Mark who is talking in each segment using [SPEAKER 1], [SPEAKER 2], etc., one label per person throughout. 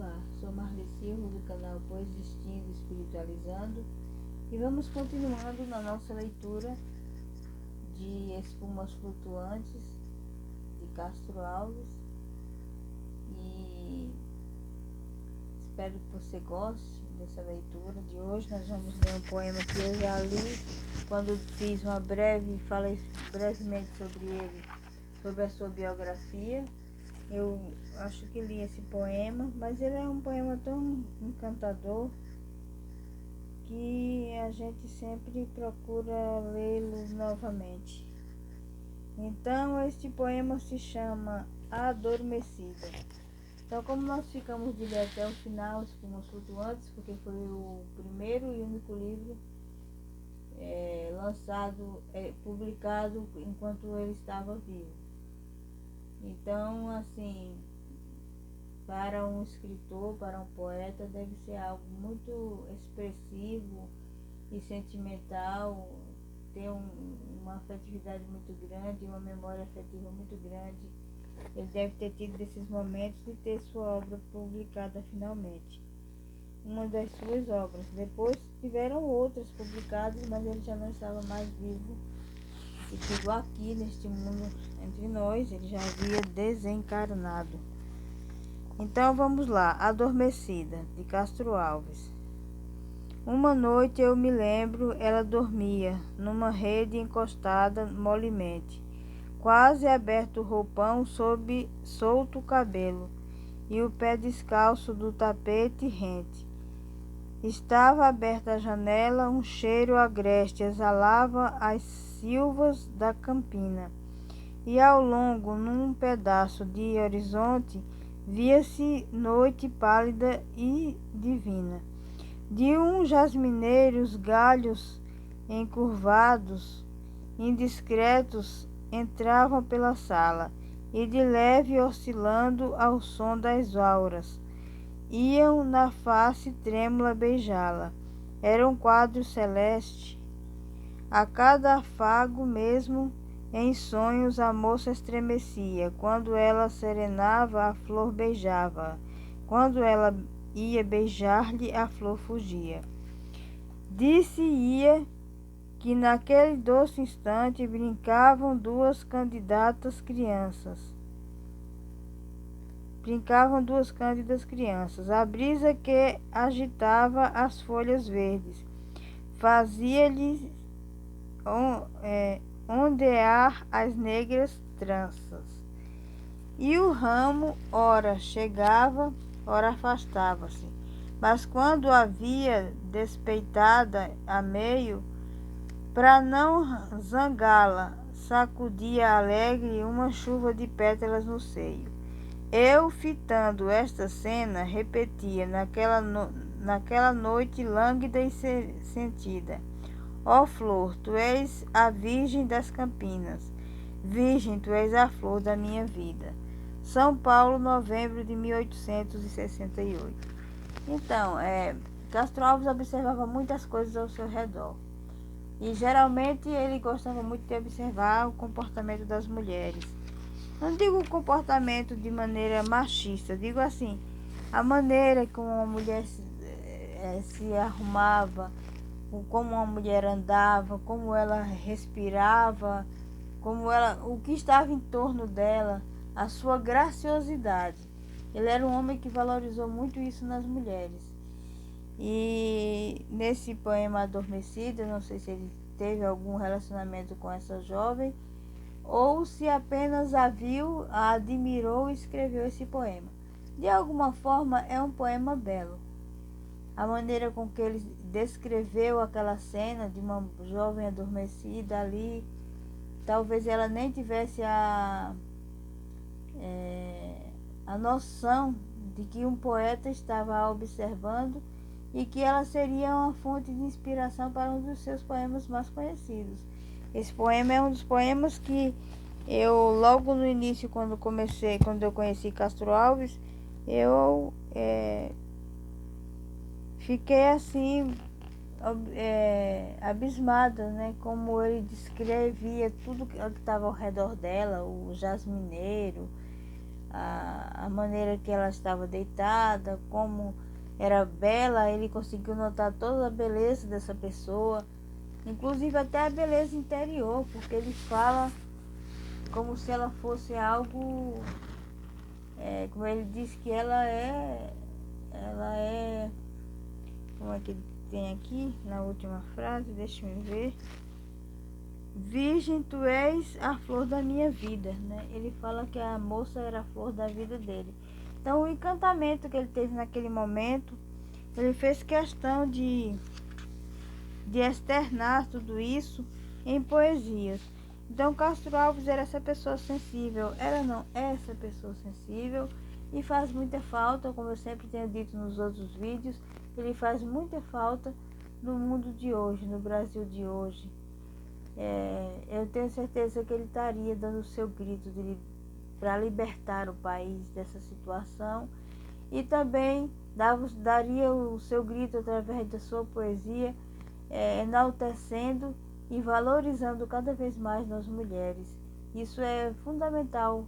[SPEAKER 1] ar. Sou Marli Silva, do canal Coexistindo Espiritualizando, e vamos continuando na nossa leitura de Espumas Flutuantes, de Castro Alves, e espero que você goste dessa leitura de hoje. Nós vamos ler um poema que eu já li quando fiz falei brevemente sobre ele, sobre a sua biografia. Eu acho que li esse poema, mas ele é um poema tão encantador que a gente sempre procura lê-lo novamente. Então, este poema se chama Adormecida. Então, como nós ficamos de ler até o final, Espumas Flutuantes, porque foi o primeiro e único livro publicado enquanto ele estava vivo. Então, assim, para um escritor, para um poeta, deve ser algo muito expressivo e sentimental, ter uma afetividade muito grande, uma memória afetiva muito grande. Ele deve ter tido desses momentos de ter sua obra publicada finalmente. Uma das suas obras. Depois tiveram outras publicadas, mas ele já não estava mais vivo e chegou aqui neste mundo entre nós, ele já havia desencarnado. Então vamos lá, Adormecida, de Castro Alves. Uma noite eu me lembro, ela dormia numa rede encostada molemente, quase aberto o roupão sob solto o cabelo, e o pé descalço do tapete rente. Estava aberta a janela, um cheiro agreste exalava as silvas da campina, e ao longo, num pedaço de horizonte, via-se noite pálida e divina. De uns jasmineiros galhos encurvados, indiscretos, entravam pela sala, e de leve oscilando ao som das auras, iam na face trêmula beijá-la. Era um quadro celeste. A cada afago, mesmo em sonhos, a moça estremecia. Quando ela serenava, a flor beijava. Quando ela ia beijar-lhe, a flor fugia. Disse-ia que naquele doce instante brincavam duas cândidas crianças. A brisa que agitava as folhas verdes fazia-lhes ondear as negras tranças. E o ramo ora chegava, ora afastava-se. Mas quando a via despeitada a meio, para não zangá-la, sacudia alegre uma chuva de pétalas no seio. Eu, fitando esta cena, repetia naquela noite lânguida e sentida: ó flor, tu és a virgem das campinas, virgem, tu és a flor da minha vida. São Paulo, novembro de 1868. Então, Castro Alves observava muitas coisas ao seu redor. E geralmente ele gostava muito de observar o comportamento das mulheres. Não digo o comportamento de maneira machista, digo assim, a maneira como uma mulher se arrumava, como uma mulher andava, como ela respirava, o que estava em torno dela, a sua graciosidade. Ele era um homem que valorizou muito isso nas mulheres. E nesse poema Adormecida, não sei se ele teve algum relacionamento com essa jovem, ou se apenas a viu, a admirou e escreveu esse poema. De alguma forma, é um poema belo. A maneira com que ele descreveu aquela cena de uma jovem adormecida ali, talvez ela nem tivesse a noção de que um poeta estava a observando e que ela seria uma fonte de inspiração para um dos seus poemas mais conhecidos. Esse poema é um dos poemas que eu, logo no início, quando eu conheci Castro Alves, eu fiquei assim, abismada, né? Como ele descrevia tudo que estava ao redor dela, o jasmineiro, a maneira que ela estava deitada, como era bela, ele conseguiu notar toda a beleza dessa pessoa, inclusive até a beleza interior, porque ele fala como se ela fosse algo, como ele diz que ela é, como é que tem aqui na última frase, deixa eu ver, virgem, tu és a flor da minha vida, né? Ele fala que a moça era a flor da vida dele. Então, o encantamento que ele teve naquele momento, ele fez questão de externar tudo isso em poesias. Então, Castro Alves era essa pessoa sensível, era não, essa pessoa sensível, e faz muita falta, como eu sempre tenho dito nos outros vídeos, ele faz muita falta no mundo de hoje, no Brasil de hoje. Eu tenho certeza que ele estaria dando o seu grito para libertar o país dessa situação, e também daria o seu grito através da sua poesia, enaltecendo e valorizando cada vez mais nós mulheres. Isso é fundamental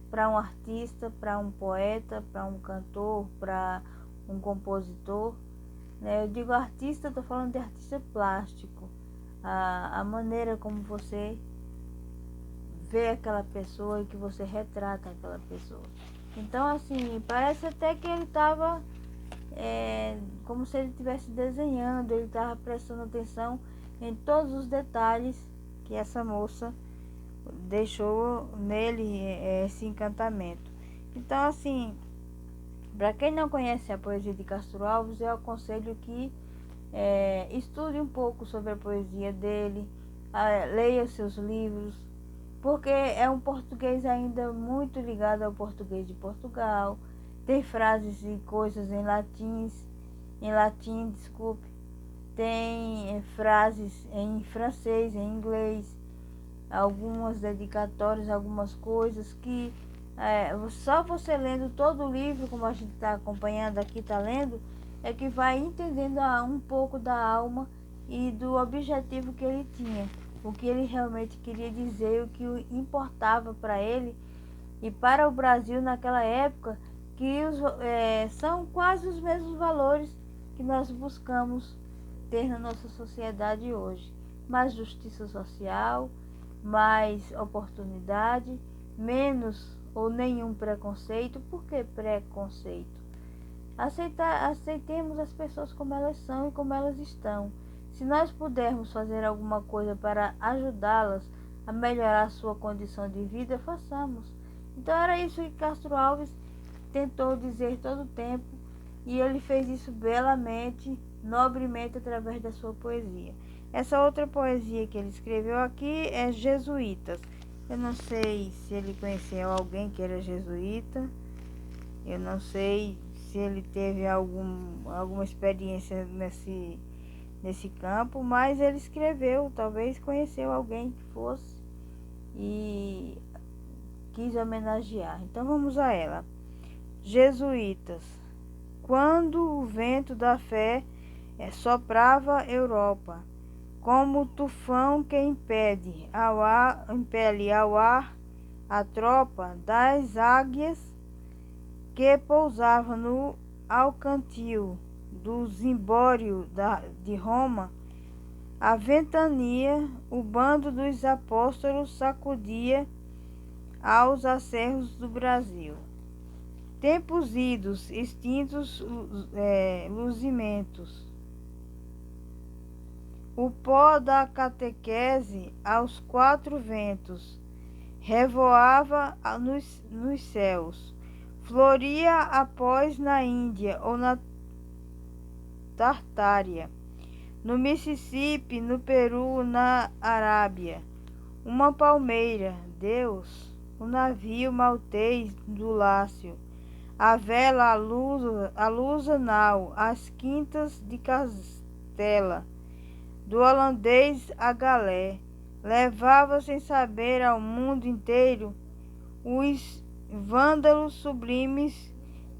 [SPEAKER 1] para um artista, para um poeta, para um cantor, para um compositor, né? Eu digo artista, estou falando de artista plástico. A maneira como você vê aquela pessoa e que você retrata aquela pessoa. Então, assim, parece até que ele estava como se ele estivesse desenhando, ele estava prestando atenção em todos os detalhes que essa moça deixou nele, esse encantamento. Então, assim, para quem não conhece a poesia de Castro Alves, eu aconselho que estude um pouco sobre a poesia dele, leia seus livros, porque é um português ainda muito ligado ao português de Portugal. Tem frases e coisas em latim, desculpe. Tem frases em francês, em inglês, algumas dedicatórias, algumas coisas que só você lendo todo o livro, como a gente está acompanhando aqui, está lendo, é que vai entendendo um pouco da alma e do objetivo que ele tinha, o que ele realmente queria dizer, o que importava para ele e para o Brasil naquela época, que são quase os mesmos valores que nós buscamos ter na nossa sociedade hoje. Mais justiça social, mais oportunidade, menos ou nenhum preconceito. Por que preconceito? Aceitemos as pessoas como elas são e como elas estão. Se nós pudermos fazer alguma coisa para ajudá-las a melhorar a sua condição de vida, façamos. Então era isso que Castro Alves tentou dizer todo o tempo, e ele fez isso belamente, nobremente, através da sua poesia. Essa outra poesia que ele escreveu aqui é Jesuítas. Eu não sei se ele conheceu alguém que era jesuíta, eu não sei se ele teve alguma experiência nesse campo, mas ele escreveu, talvez conheceu alguém que fosse e quis homenagear. Então vamos a ela. Jesuítas. Quando o vento da fé soprava Europa, como tufão que impele ao ar a tropa das águias que pousava no alcantil do zimbório de Roma, a ventania, o bando dos apóstolos sacudia aos acerros do Brasil. Tempos idos, extintos luzimentos. O pó da catequese aos quatro ventos revoava nos céus. Floria após na Índia ou na Tartária, no Mississippi, no Peru, na Arábia. Uma palmeira, Deus, o navio maltês do Lácio, a vela, a luz anal, as quintas de Castela, do holandês a galé, levava sem saber ao mundo inteiro os vândalos sublimes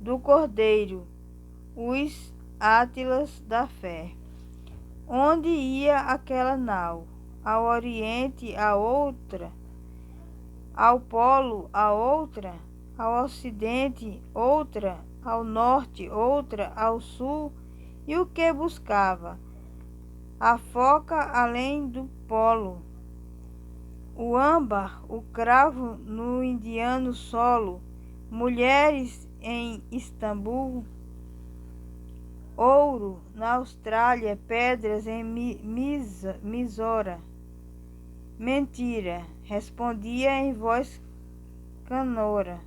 [SPEAKER 1] do Cordeiro, os átilas da fé. Onde ia aquela nau? Ao Oriente a outra, ao Polo a outra, ao ocidente, outra ao norte, outra ao sul, e o que buscava? A foca além do polo, o âmbar, o cravo no indiano solo, mulheres em Istambul, ouro na Austrália, pedras em Mysora. Mentira, respondia em voz canora.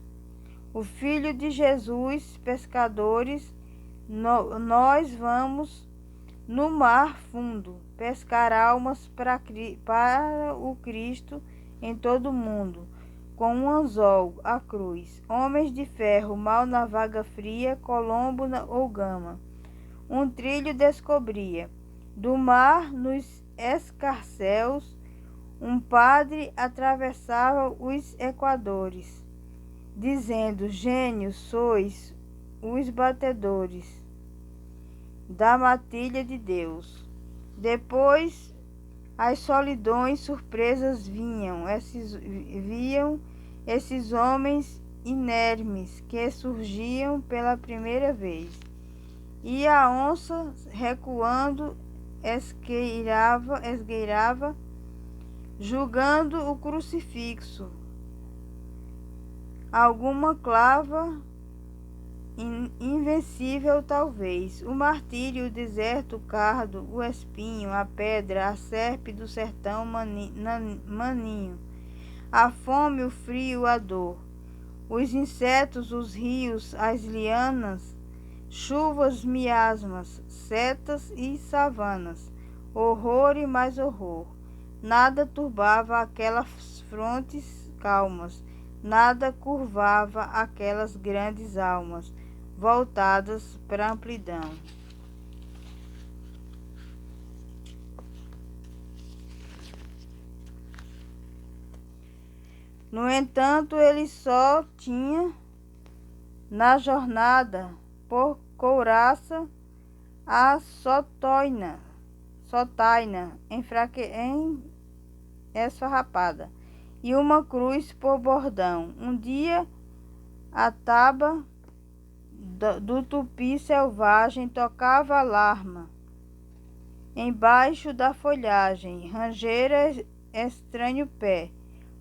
[SPEAKER 1] O filho de Jesus, pescadores, nós vamos no mar fundo pescar almas para o Cristo em todo o mundo, com um anzol, a cruz. Homens de ferro, mal na vaga fria, Colombo ou Gama. Um trilho descobria, do mar nos escarcéus, um padre atravessava os equadores, dizendo: gênios sois os batedores da matilha de Deus. Depois as solidões surpresas viam esses homens inermes que surgiam pela primeira vez. E a onça, recuando, esgueirava, julgando o crucifixo. Alguma clava invencível, talvez. O martírio, o deserto, o cardo, o espinho, a pedra, a serpe do sertão maninho. A fome, o frio, a dor. Os insetos, os rios, as lianas, chuvas, miasmas, setas e savanas, horror e mais horror. Nada turbava aquelas frontes calmas, nada curvava aquelas grandes almas, voltadas para a amplidão. No entanto, ele só tinha na jornada por couraça a sotaina esfarrapada e uma cruz por bordão. Um dia a taba do tupi selvagem tocava alarma embaixo da folhagem, rangera estranho pé.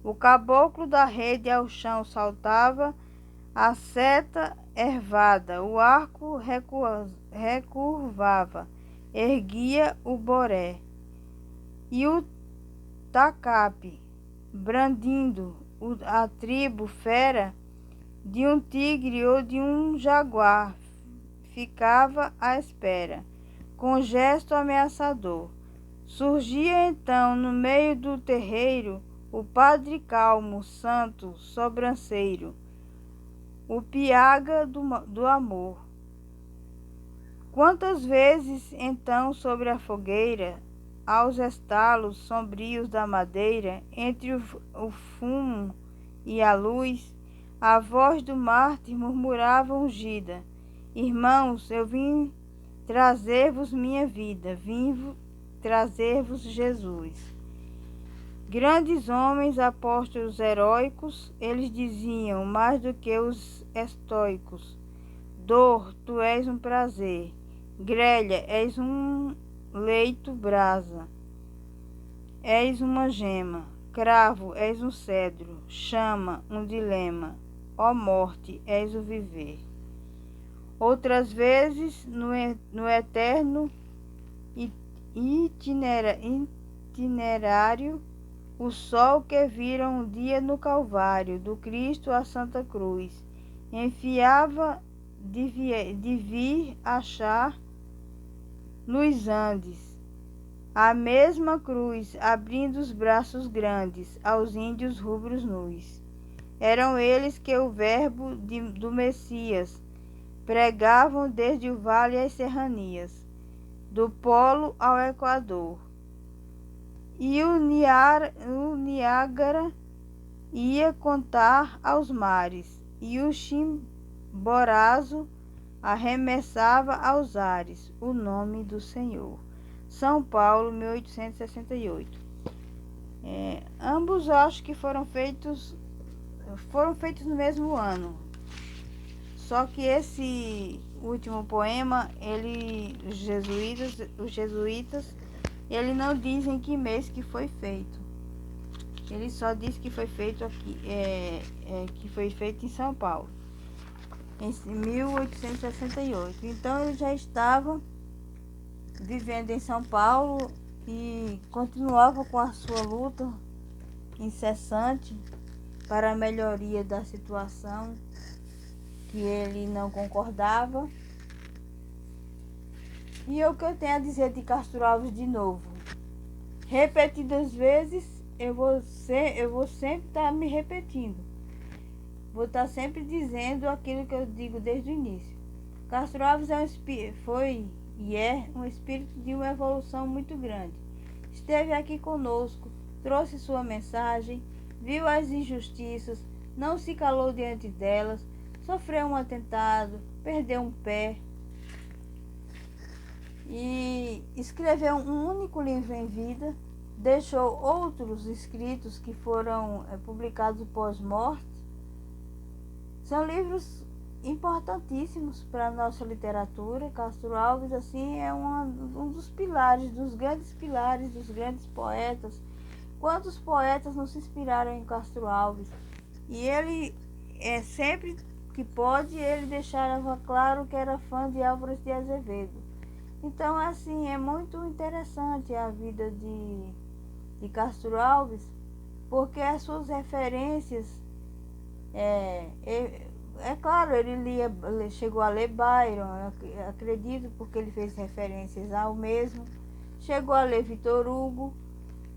[SPEAKER 1] O caboclo da rede ao chão saltava, a seta ervada, o arco recurvava, erguia o boré. E o tacape, brandindo a tribo fera de um tigre ou de um jaguar, ficava à espera, com gesto ameaçador. Surgia então no meio do terreiro o padre calmo, santo, sobranceiro, o piaga do amor. Quantas vezes então sobre a fogueira, aos estalos sombrios da madeira, entre o fumo e a luz, a voz do mártir murmurava ungida: irmãos, eu vim trazer-vos minha vida, vim trazer-vos Jesus. Grandes homens, apóstolos heróicos, eles diziam mais do que os estoicos: dor, tu és um prazer, grelha, és um leito brasa, és uma gema, cravo, és um cedro, chama, um dilema, ó morte, és o viver. Outras vezes, no eterno itinerário, o sol que viram um dia no Calvário, do Cristo à Santa Cruz, enfiava de vir achar nos Andes a mesma cruz, abrindo os braços grandes aos índios rubros nus. Eram eles que o verbo do Messias pregavam desde o vale às serranias, do polo ao Equador. E o Niágara ia contar aos mares, e o Chimborazo arremessava aos ares o nome do Senhor. São Paulo, 1868. Ambos acho que foram feitos no mesmo ano. Só que esse último poema, os jesuítas, eles não dizem que mês que foi feito. Ele só diz que foi feito aqui, que foi feito em São Paulo, em 1868. Então ele já estava vivendo em São Paulo e continuava com a sua luta incessante para a melhoria da situação que ele não concordava. E o que eu tenho a dizer de Castro Alves de novo? Repetidas vezes, eu vou sempre estar me repetindo. Vou estar sempre dizendo aquilo que eu digo desde o início. Castro Alves foi e é um espírito de uma evolução muito grande. Esteve aqui conosco, trouxe sua mensagem, viu as injustiças, não se calou diante delas, sofreu um atentado, perdeu um pé e escreveu um único livro em vida, deixou outros escritos que foram publicados pós-morte. São livros importantíssimos para a nossa literatura. Castro Alves assim é um dos pilares, dos grandes poetas. Quantos poetas não se inspiraram em Castro Alves? E ele, sempre que pode, ele deixava claro que era fã de Álvares de Azevedo. Então, assim, é muito interessante a vida de Castro Alves, porque as suas referências, claro, ele chegou a ler Byron, acredito, porque ele fez referências ao mesmo. Chegou a ler Victor Hugo,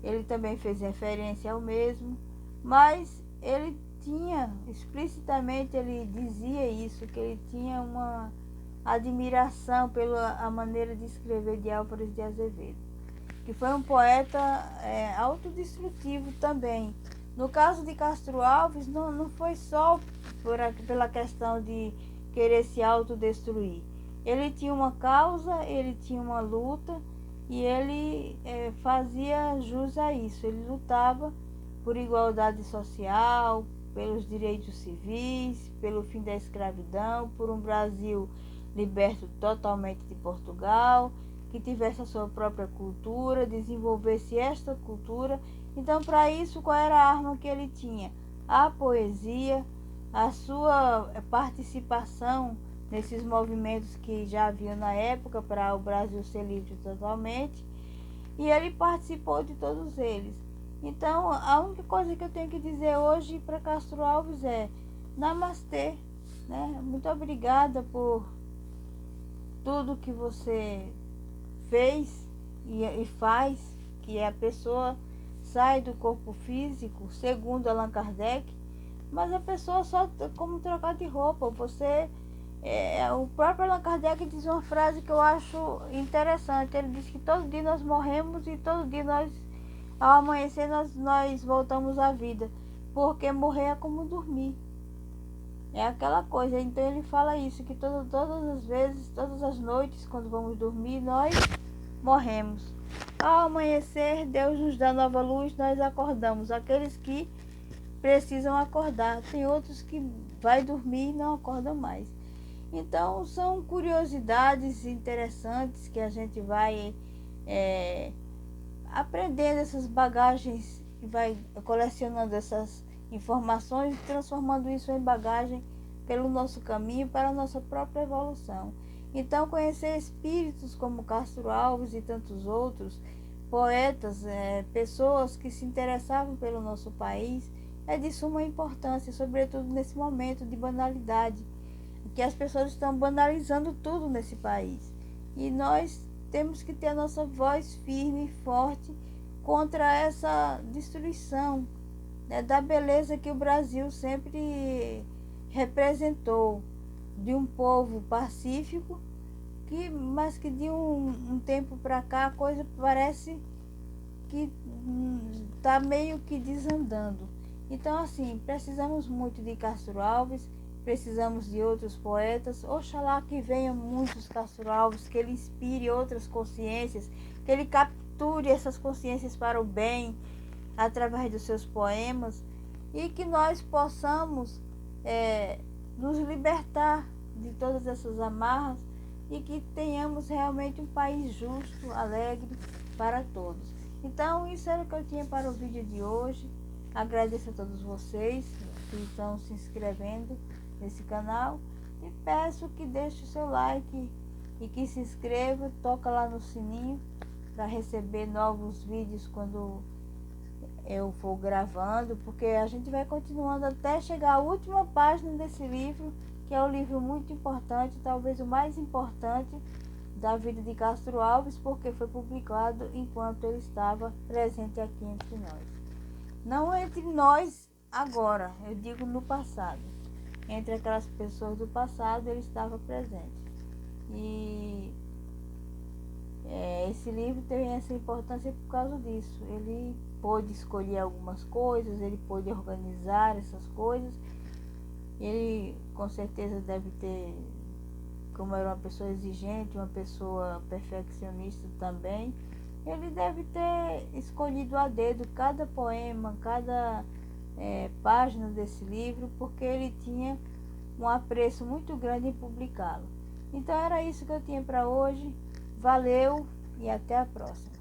[SPEAKER 1] ele também fez referência ao mesmo, mas ele tinha, explicitamente ele dizia isso, que ele tinha uma admiração pela maneira de escrever de Álvares de Azevedo, que foi um poeta autodestrutivo também. No caso de Castro Alves, não foi só pela questão de querer se autodestruir. Ele tinha uma causa, ele tinha uma luta e ele fazia jus a isso. Ele lutava por igualdade social, pelos direitos civis, pelo fim da escravidão, por um Brasil liberto totalmente de Portugal, que tivesse a sua própria cultura, desenvolvesse esta cultura. Então, para isso, qual era a arma que ele tinha? A poesia, a sua participação nesses movimentos que já haviam na época para o Brasil ser livre totalmente, e ele participou de todos eles. Então, a única coisa que eu tenho que dizer hoje para Castro Alves é namastê, né? Muito obrigada por tudo que você fez e faz, que a pessoa sai do corpo físico, segundo Allan Kardec, mas a pessoa só como trocar de roupa. O próprio Allan Kardec diz uma frase que eu acho interessante. Ele diz que todo dia nós morremos e todo dia ao amanhecer nós voltamos à vida, porque morrer é como dormir. É aquela coisa. Então ele fala isso, que todas as vezes, todas as noites, quando vamos dormir, nós morremos. Ao amanhecer, Deus nos dá nova luz, nós acordamos. Aqueles que precisam acordar. Tem outros que vai dormir e não acordam mais. Então, são curiosidades interessantes que a gente vai aprendendo essas bagagens, e vai colecionando essas informações e transformando isso em bagagem pelo nosso caminho, para a nossa própria evolução. Então, conhecer espíritos como Castro Alves e tantos outros, poetas, pessoas que se interessavam pelo nosso país, é de suma importância, sobretudo nesse momento de banalidade, que as pessoas estão banalizando tudo nesse país. E nós temos que ter a nossa voz firme e forte contra essa destruição, né, da beleza que o Brasil sempre representou, de um povo pacífico, mas que de um tempo para cá a coisa parece que está meio que desandando. Então, assim, precisamos muito de Castro Alves, precisamos de outros poetas. Oxalá que venham muitos Castro Alves, que ele inspire outras consciências, que ele capture essas consciências para o bem através dos seus poemas, e que nós possamos nos libertar de todas essas amarras e que tenhamos realmente um país justo, alegre para todos. Então, isso era o que eu tinha para o vídeo de hoje. Agradeço a todos vocês que estão se inscrevendo nesse canal e peço que deixe o seu like e que se inscreva, toca lá no sininho para receber novos vídeos quando eu for gravando, porque a gente vai continuando até chegar à última página desse livro, que é um livro muito importante, talvez o mais importante da vida de Castro Alves, porque foi publicado enquanto ele estava presente aqui entre nós. Não entre nós agora, eu digo no passado. Entre aquelas pessoas do passado, ele estava presente. E esse livro tem essa importância por causa disso. Ele pôde escolher algumas coisas, ele pôde organizar essas coisas. Ele com certeza deve ter, como era uma pessoa exigente, uma pessoa perfeccionista também, ele deve ter escolhido a dedo cada poema, cada página desse livro, porque ele tinha um apreço muito grande em publicá-lo. Então era isso que eu tinha para hoje. Valeu e até a próxima.